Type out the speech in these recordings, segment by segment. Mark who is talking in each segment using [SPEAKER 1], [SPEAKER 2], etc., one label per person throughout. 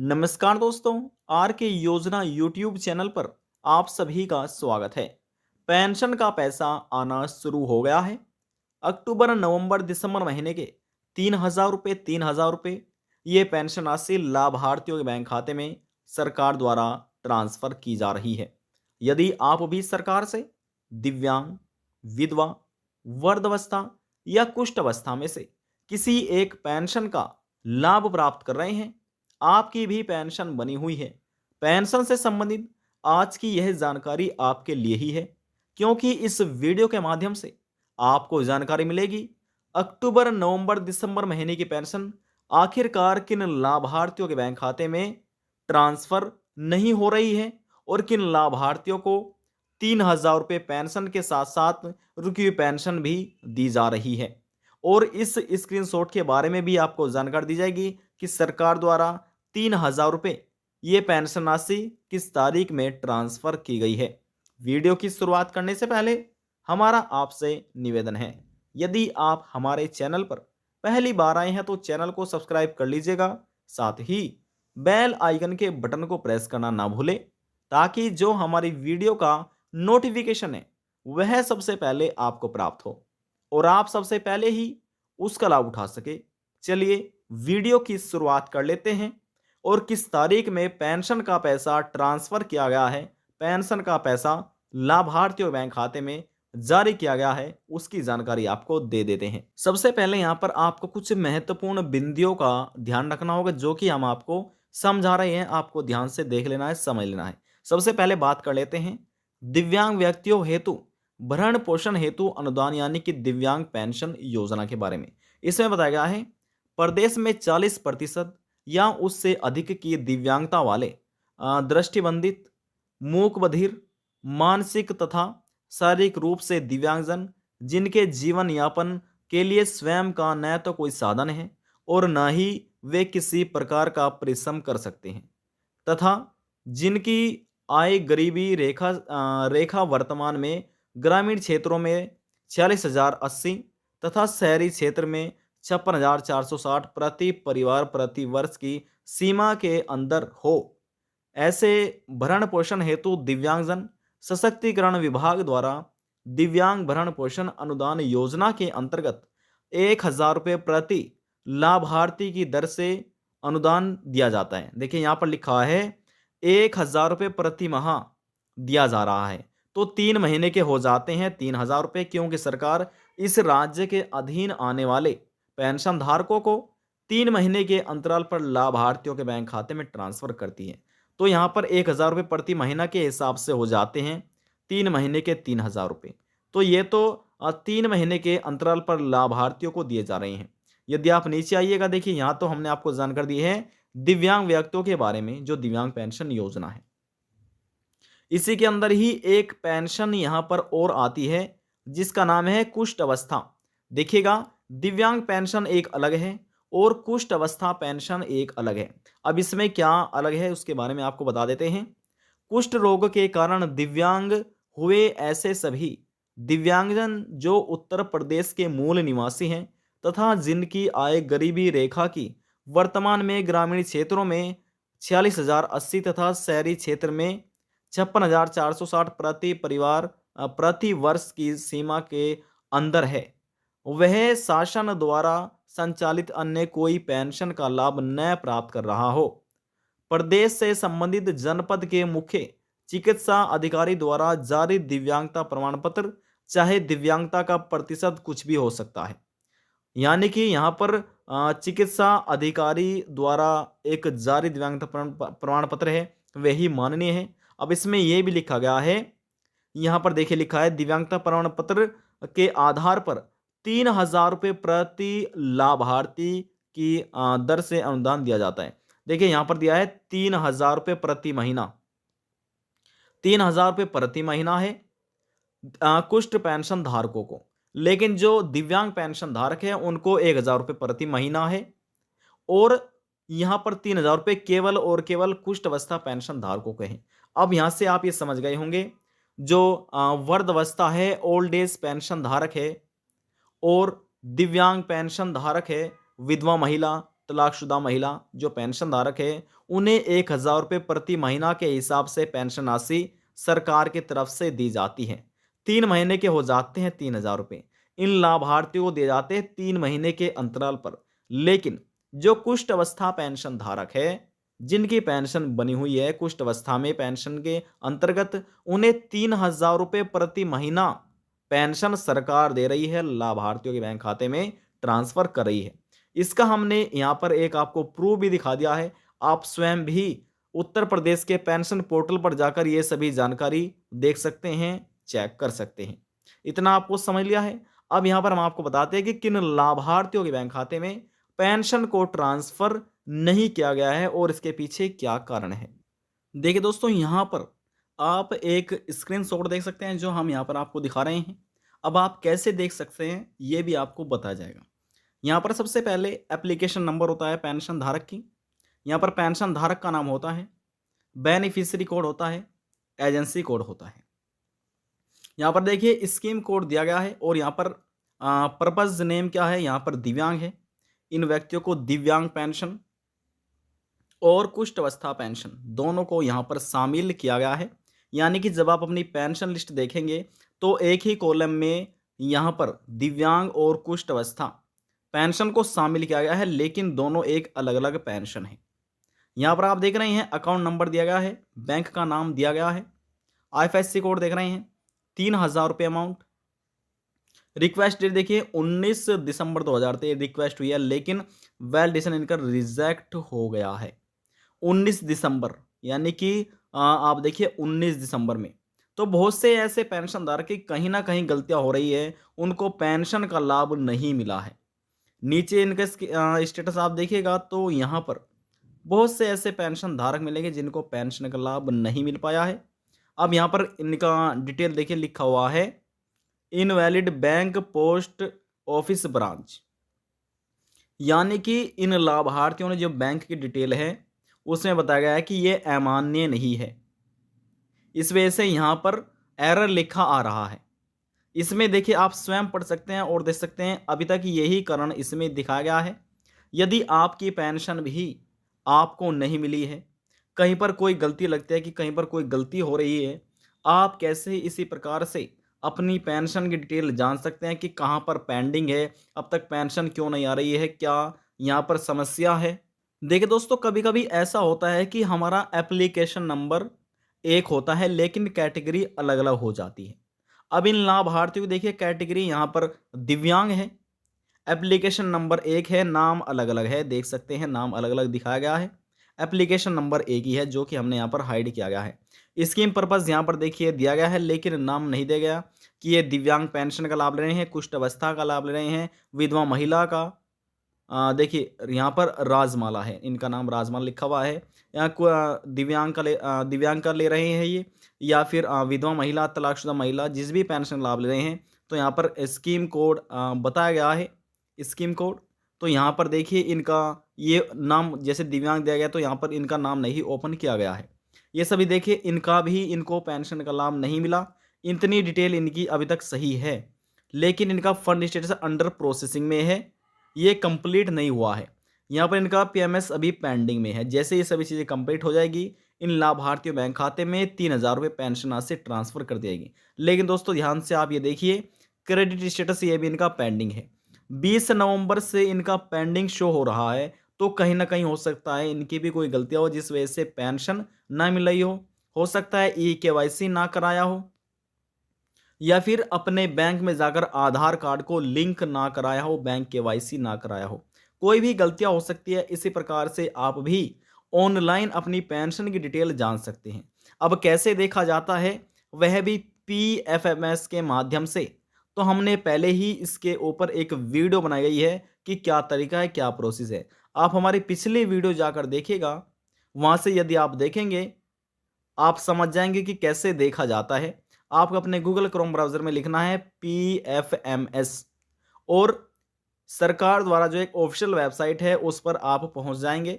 [SPEAKER 1] नमस्कार दोस्तों। आर के योजना यूट्यूब चैनल पर आप सभी का स्वागत है। पेंशन का पैसा आना शुरू हो गया है। अक्टूबर नवंबर दिसंबर महीने के 3,000 रुपये 3,000 रुपये ये पेंशन राशि लाभार्थियों के बैंक खाते में सरकार द्वारा ट्रांसफर की जा रही है। यदि आप भी सरकार से दिव्यांग, विधवा, वृद्धावस्था या कुष्ठ अवस्था में से किसी एक पेंशन का लाभ प्राप्त कर रहे हैं, आपकी भी पेंशन बनी हुई है। पेंशन से संबंधित आज की यह जानकारी आपके लिए ही है, क्योंकि इस वीडियो के माध्यम से आपको जानकारी मिलेगी अक्टूबर नवंबर दिसंबर महीने की पेंशन आखिरकार किन लाभार्थियों के बैंक खाते में ट्रांसफर नहीं हो रही है और किन लाभार्थियों को 3,000 रुपये पेंशन के साथ साथ रुकी हुई पेंशन भी दी जा रही है। और इस स्क्रीनशॉट के बारे में भी आपको जानकारी दी जाएगी कि सरकार द्वारा 3,000 रुपये ये पेंशन राशि किस तारीख में ट्रांसफर की गई है। वीडियो की शुरुआत करने से पहले हमारा आपसे निवेदन है, यदि आप हमारे चैनल पर पहली बार आए हैं तो चैनल को सब्सक्राइब कर लीजिएगा। साथ ही बेल आइकन के बटन को प्रेस करना ना भूलें, ताकि जो हमारी वीडियो का नोटिफिकेशन है वह सबसे पहले आपको प्राप्त हो और आप सबसे पहले ही उसका लाभ उठा सके। चलिए वीडियो की शुरुआत कर लेते हैं और किस तारीख में पेंशन का पैसा ट्रांसफर किया गया है, पेंशन का पैसा लाभार्थियों बैंक खाते में जारी किया गया है, उसकी जानकारी आपको दे देते हैं। सबसे पहले यहां पर आपको कुछ महत्वपूर्ण बिंदुओं का ध्यान रखना होगा, जो कि हम आपको समझा रहे हैं, आपको ध्यान से देख लेना है, समझ लेना है। सबसे पहले बात कर लेते हैं दिव्यांग व्यक्तियों हेतु भरण पोषण हेतु अनुदान यानी कि दिव्यांग पेंशन योजना के बारे में। इसमें बताया गया है प्रदेश में 40% या उससे अधिक की दिव्यांगता वाले दृष्टिबंधित, मूक बधिर, मानसिक तथा शारीरिक रूप से दिव्यांगजन जिनके जीवन यापन के लिए स्वयं का न तो कोई साधन है और न ही वे किसी प्रकार का परिश्रम कर सकते हैं, तथा जिनकी आय गरीबी रेखा वर्तमान में ग्रामीण क्षेत्रों में 46,080 तथा शहरी क्षेत्र में 56,460 प्रति परिवार प्रति वर्ष की सीमा के अंदर हो, ऐसे भरण पोषण हेतु दिव्यांगजन सशक्तिकरण विभाग द्वारा दिव्यांग भरण पोषण अनुदान योजना के अंतर्गत 1,000 रुपये प्रति लाभार्थी की दर से अनुदान दिया जाता है। देखिए यहाँ पर लिखा है 1,000 रुपये प्रति माह दिया जा रहा है, तो 3 महीने के हो जाते हैं 3,000 रुपये, क्योंकि सरकार इस राज्य के अधीन आने वाले पेंशन धारकों को 3 महीने के अंतराल पर लाभार्थियों के बैंक खाते में ट्रांसफर करती है। तो यहाँ पर 1,000 रुपये प्रति महीना के हिसाब से हो जाते हैं 3 महीने के 3,000 रुपये। तो ये तो 3 महीने के अंतराल पर लाभार्थियों को दिए जा रहे हैं। यदि आप नीचे आइएगा, देखिए यहाँ तो हमने आपको जानकारी दी है दिव्यांग व्यक्तियों के बारे में, जो दिव्यांग पेंशन योजना है। इसी के अंदर ही एक पेंशन यहाँ पर और आती है जिसका नाम है कुष्ठ अवस्था। देखिएगा, दिव्यांग पेंशन एक अलग है और कुष्ठ अवस्था पेंशन एक अलग है। अब इसमें क्या अलग है उसके बारे में आपको बता देते हैं। कुष्ठ रोग के कारण दिव्यांग हुए ऐसे सभी दिव्यांगजन जो उत्तर प्रदेश के मूल निवासी हैं तथा जिनकी आय गरीबी रेखा की वर्तमान में ग्रामीण क्षेत्रों में 46,080 तथा शहरी क्षेत्र में 56,460 प्रति परिवार प्रति वर्ष की सीमा के अंदर है, वह शासन द्वारा संचालित अन्य कोई पेंशन का लाभ न प्राप्त कर रहा हो, प्रदेश से संबंधित जनपद के मुख्य चिकित्सा अधिकारी द्वारा जारी दिव्यांगता प्रमाण पत्र, चाहे दिव्यांगता का प्रतिशत कुछ भी हो सकता है। यानी कि यहाँ पर चिकित्सा अधिकारी द्वारा एक जारी दिव्यांगता प्रमाण पत्र है, वही माननीय है। अब इसमें यह भी लिखा गया है, यहाँ पर देखिए लिखा है दिव्यांगता प्रमाण पत्र के आधार पर 3,000 रुपये प्रति लाभार्थी की दर से अनुदान दिया जाता है। देखिए यहाँ पर दिया है 3,000 रुपये प्रति महीना, 3,000 रुपये प्रति महीना है कुष्ठ पेंशन धारकों को, लेकिन जो दिव्यांग पेंशन धारक है उनको 1,000 रुपये प्रति महीना है और यहाँ पर 3,000 रुपये केवल और केवल कुष्ठ अवस्था पेंशन धारकों के हैं। अब यहाँ से आप ये समझ गए होंगे, जो वृद्धावस्था है, ओल्ड एज पेंशन धारक है और दिव्यांग पेंशन धारक है विधवा महिला तलाकशुदा महिला जो पेंशन धारक है उन्हें 1,000 रुपये प्रति महीना के हिसाब से पेंशन राशि सरकार की तरफ से दी जाती है। 3 महीने के हो जाते हैं 3,000 रुपये। इन लाभार्थियों को दिए जाते हैं 3 महीने के अंतराल पर। लेकिन जो कुष्ठ अवस्था पेंशन धारक है, जिनकी पेंशन बनी हुई है कुष्ठ अवस्था में पेंशन के अंतर्गत, उन्हें 3,000 रुपये प्रति महीना पेंशन सरकार दे रही है, लाभार्थियों के बैंक खाते में ट्रांसफर कर रही है। इसका हमने यहाँ पर एक आपको प्रूफ भी दिखा दिया है। आप स्वयं भी उत्तर प्रदेश के पेंशन पोर्टल पर जाकर ये सभी जानकारी देख सकते हैं, चेक कर सकते हैं। इतना आपको समझ लिया है। अब यहाँ पर हम आपको बताते हैं कि किन लाभार्थियों के बैंक खाते में पेंशन को ट्रांसफर नहीं किया गया है और इसके पीछे क्या कारण है। देखिए दोस्तों, यहाँ पर आप एक स्क्रीनशॉट देख सकते हैं जो हम यहाँ पर आपको दिखा रहे हैं। अब आप कैसे देख सकते हैं ये भी आपको बताया जाएगा। यहाँ पर सबसे पहले एप्लीकेशन नंबर होता है पेंशन धारक की। यहाँ पर पेंशन धारक का नाम होता है, बेनिफिशियरी कोड होता है, एजेंसी कोड होता है। यहाँ पर देखिए स्कीम कोड दिया गया है और यहाँ पर पर्पज नेम क्या है, यहाँ पर दिव्यांग है। इन व्यक्तियों को दिव्यांग पेंशन और कुष्ठ अवस्था पेंशन दोनों को यहाँ पर शामिल किया गया है। यानी कि जब आप अपनी पेंशन लिस्ट देखेंगे तो एक ही कॉलम में यहाँ पर दिव्यांग और कुष्ठ अवस्था पेंशन को शामिल किया गया है, लेकिन दोनों एक अलग अलग पेंशन है। यहाँ पर आप देख रहे हैं अकाउंट नंबर दिया गया है, बैंक का नाम दिया गया है, IFSC कोड देख रहे हैं, 3,000 रुपये अमाउंट। रिक्वेस्ट डेट देखिए 19 दिसंबर 2023 रिक्वेस्ट हुई है, लेकिन वैलिडेशन इनका रिजेक्ट हो गया है 19 दिसंबर, यानी कि आप देखिए 19 दिसंबर में। तो बहुत से ऐसे पेंशनधारक की कहीं ना कहीं गलतियां हो रही है, उनको पेंशन का लाभ नहीं मिला है। नीचे इनका स्टेटस आप देखिएगा तो यहाँ पर बहुत से ऐसे पेंशन धारक मिलेंगे जिनको पेंशन का लाभ नहीं मिल पाया है। अब यहाँ पर इनका डिटेल देखिए लिखा हुआ है, invalid bank post office branch, यानी कि इन लाभार्थियों ने जो बैंक की डिटेल है उसमें बताया गया है कि ये अमान्य नहीं है। इस वजह से यहाँ पर एरर लिखा आ रहा है। इसमें देखिए आप स्वयं पढ़ सकते हैं और देख सकते हैं, अभी तक यही कारण इसमें दिखाया गया है। यदि आपकी पेंशन भी आपको नहीं मिली है, कहीं पर कोई गलती लगती है कि कहीं पर कोई गलती हो रही है, आप कैसे इसी प्रकार से अपनी पेंशन की डिटेल जान सकते हैं कि कहाँ पर पेंडिंग है, अब तक पेंशन क्यों नहीं आ रही है, क्या यहाँ पर समस्या है। देखिए दोस्तों, कभी कभी ऐसा होता है कि हमारा एप्लीकेशन नंबर एक होता है लेकिन कैटेगरी अलग अलग हो जाती है। अब इन लाभार्थियों को देखिए कैटेगरी यहाँ पर दिव्यांग है, एप्लीकेशन नंबर एक है, नाम अलग अलग है, देख सकते हैं नाम अलग अलग दिखाया गया है। एप्लीकेशन नंबर एक ही है जो कि हमने यहाँ पर हाइड किया गया है। स्कीम पर्पस यहाँ पर देखिए दिया गया है लेकिन नाम नहीं दिया गया कि ये दिव्यांग पेंशन का लाभ ले रहे हैं, कुष्ठ अवस्था का लाभ ले रहे हैं, विधवा महिला का। देखिए यहाँ पर राजमाला है, इनका नाम राजमाला लिखा हुआ है। यहाँ दिव्यांग का ले रहे हैं ये, या फिर विधवा महिला, तलाकशुदा महिला, जिस भी पेंशन लाभ ले रहे हैं। तो यहाँ पर स्कीम कोड बताया गया है, स्कीम कोड। तो यहाँ पर देखिए इनका ये नाम जैसे दिव्यांग दिया गया तो यहाँ पर इनका नाम नहीं ओपन किया गया है। ये सभी देखिए इनका भी इनको पेंशन का लाभ नहीं मिला। इतनी डिटेल इनकी अभी तक सही है, लेकिन इनका फंड स्टेटस अंडर प्रोसेसिंग में है, ये कंप्लीट नहीं हुआ है। यहाँ पर इनका PMS अभी पेंडिंग में है। जैसे ये सभी चीज़ें कंप्लीट हो जाएगी, इन लाभार्थियों बैंक खाते में 3,000 रुपये पेंशन आज से ट्रांसफर कर दी जाएगी। लेकिन दोस्तों ध्यान से आप ये देखिए, क्रेडिट स्टेटस ये भी इनका पेंडिंग है। 20 नवंबर से इनका पेंडिंग शो हो रहा है, तो कहीं ना कहीं हो सकता है इनकी भी कोई गलतियाँ हो जिस वजह से पेंशन ना मिल रही हो सकता है KYC ना कराया हो, या फिर अपने बैंक में जाकर आधार कार्ड को लिंक ना कराया हो, बैंक KYC ना कराया हो, कोई भी गलतियां हो सकती है। इसी प्रकार से आप भी ऑनलाइन अपनी पेंशन की डिटेल जान सकते हैं। अब कैसे देखा जाता है, वह भी PFMS के माध्यम से। तो हमने पहले ही इसके ऊपर एक वीडियो बनाई गई है कि क्या तरीका है, क्या प्रोसेस है। आप हमारी पिछली वीडियो जाकर देखिएगा, वहां से यदि आप देखेंगे आप समझ जाएंगे कि कैसे देखा जाता है। आपको अपने गूगल क्रोम ब्राउज़र में लिखना है PFMS, और सरकार द्वारा जो एक ऑफिशियल वेबसाइट है उस पर आप पहुंच जाएंगे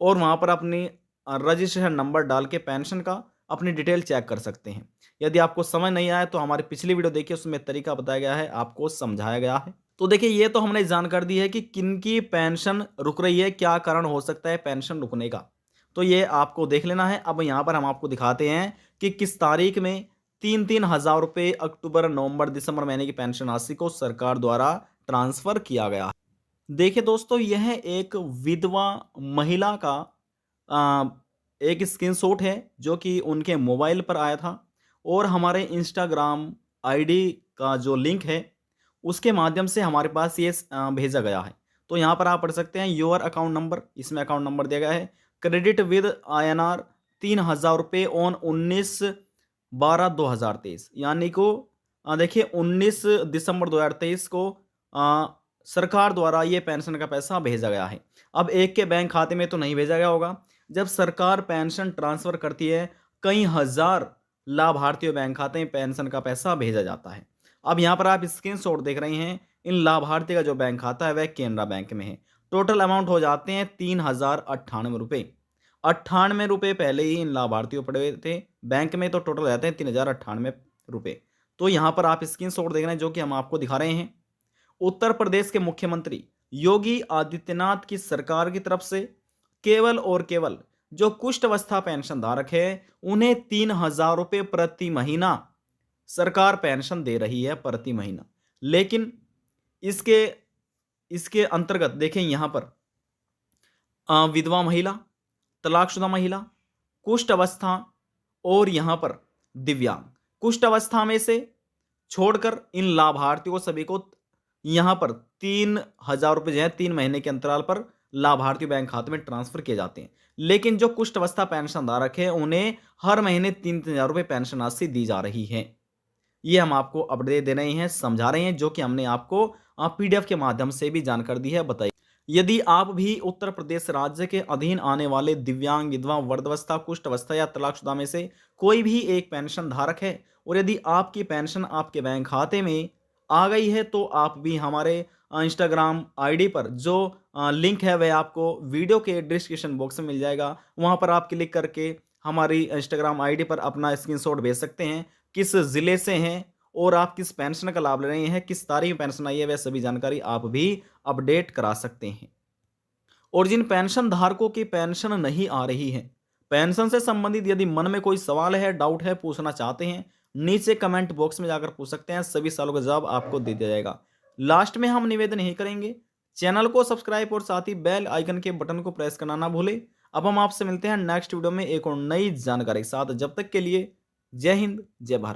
[SPEAKER 1] और वहां पर अपनी रजिस्ट्रेशन नंबर डाल के पेंशन का अपनी डिटेल चेक कर सकते हैं। यदि आपको समझ नहीं आया तो हमारी पिछली वीडियो देखिए, उसमें तरीका बताया गया है, आपको समझाया गया है। तो देखिए ये तो हमने जानकारी दी है कि किनकी पेंशन रुक रही है, क्या कारण हो सकता है पेंशन रुकने का। तो ये आपको देख लेना है। अब यहाँ पर हम आपको दिखाते हैं कि किस तारीख में 3-3 हज़ार रुपये अक्टूबर, नवंबर, दिसंबर महीने की पेंशन राशि को सरकार द्वारा ट्रांसफ़र किया गया है। देखिए दोस्तों, यह एक विधवा महिला का अ, एक स्क्रीनशॉट है जो कि उनके मोबाइल पर आया था और हमारे इंस्टाग्राम आईडी का जो लिंक है उसके माध्यम से हमारे पास ये भेजा गया है। तो यहाँ पर आप पढ़ सकते हैं योर अकाउंट नंबर, इसमें अकाउंट नंबर दिया गया है। क्रेडिट विद INR 3,000 रुपये ऑन 19/12/2023, यानी को देखिए 19 दिसंबर 2023 को अ, सरकार द्वारा ये पेंशन का पैसा भेजा गया है। अब एक के बैंक खाते में तो नहीं भेजा गया होगा। जब सरकार पेंशन ट्रांसफ़र करती है, कई हज़ार लाभार्थियों बैंक खाते में पेंशन का पैसा भेजा जाता है। अब यहाँ पर आप स्क्रीनशॉट देख रहे हैं, इन लाभार्थी का जो बैंक खाता है वह केनरा बैंक में है। टोटल अमाउंट हो जाते हैं 3,098 रुपये। 98 रुपये पहले ही इन लाभार्थियों पड़े हुए थे बैंक में, तो टोटल हो जाते हैं 3,098 रुपये। तो यहाँ पर आप स्क्रीनशॉट देख रहे हैं जो कि हम आपको दिखा रहे हैं। उत्तर प्रदेश के मुख्यमंत्री योगी आदित्यनाथ की सरकार की तरफ से केवल और केवल जो कुष्ठ अवस्था पेंशन धारक है उन्हें 3,000 रुपये प्रति महीना सरकार पेंशन दे रही है प्रति महीना। लेकिन इसके इसके अंतर्गत देखें यहाँ पर विधवा महिला, तलाकशुदा महिला, कुष्ठ अवस्था और यहाँ पर दिव्यांग। कुष्ठ अवस्था में से छोड़कर इन लाभार्थियों को सभी को यहाँ पर 3,000 रुपये जो है 3 महीने के अंतराल पर लाभार्थी बैंक खाते में ट्रांसफर किए जाते हैं। लेकिन जो कुष्ठ अवस्था पेंशन धारक है उन्हें हर महीने 3,000 रुपये पेंशन राशि दी जा रही है। ये हम आपको अपडेट दे रहे हैं, समझा रहे हैं, जो कि हमने आपको PDF के माध्यम से भी जानकारी दी है, बताइए। यदि आप भी उत्तर प्रदेश राज्य के अधीन आने वाले दिव्यांग, विधवा, वृद्धावस्था, कुष्ठ अवस्था या तलाकशुदा में से कोई भी एक पेंशन धारक है और यदि आपकी पेंशन आपके बैंक खाते में आ गई है तो आप भी हमारे इंस्टाग्राम आईडी पर जो लिंक है वह आपको वीडियो के डिस्क्रिप्शन बॉक्स में मिल जाएगा। वहां पर आप क्लिक करके हमारी इंस्टाग्राम आईडी पर अपना स्क्रीनशॉट भेज सकते हैं, किस ज़िले से हैं और आप किस पेंशन का लाभ ले रहे हैं, किस तारीख में पेंशन आई है, वह सभी जानकारी आप भी अपडेट करा सकते हैं। और जिन पेंशन धारकों की पेंशन नहीं आ रही है, पेंशन से संबंधित यदि मन में कोई सवाल है, डाउट है, पूछना चाहते हैं, नीचे कमेंट बॉक्स में जाकर पूछ सकते हैं। सभी सवालों का जवाब आपको दे दिया जाएगा। लास्ट में हम निवेदन यही करेंगे, चैनल को सब्सक्राइब और साथ ही बेल आइकन के बटन को प्रेस करना ना भूलें। अब हम आपसे मिलते हैं नेक्स्ट वीडियो में एक और नई जानकारी के साथ। जब तक के लिए जय हिंद, जय भारत।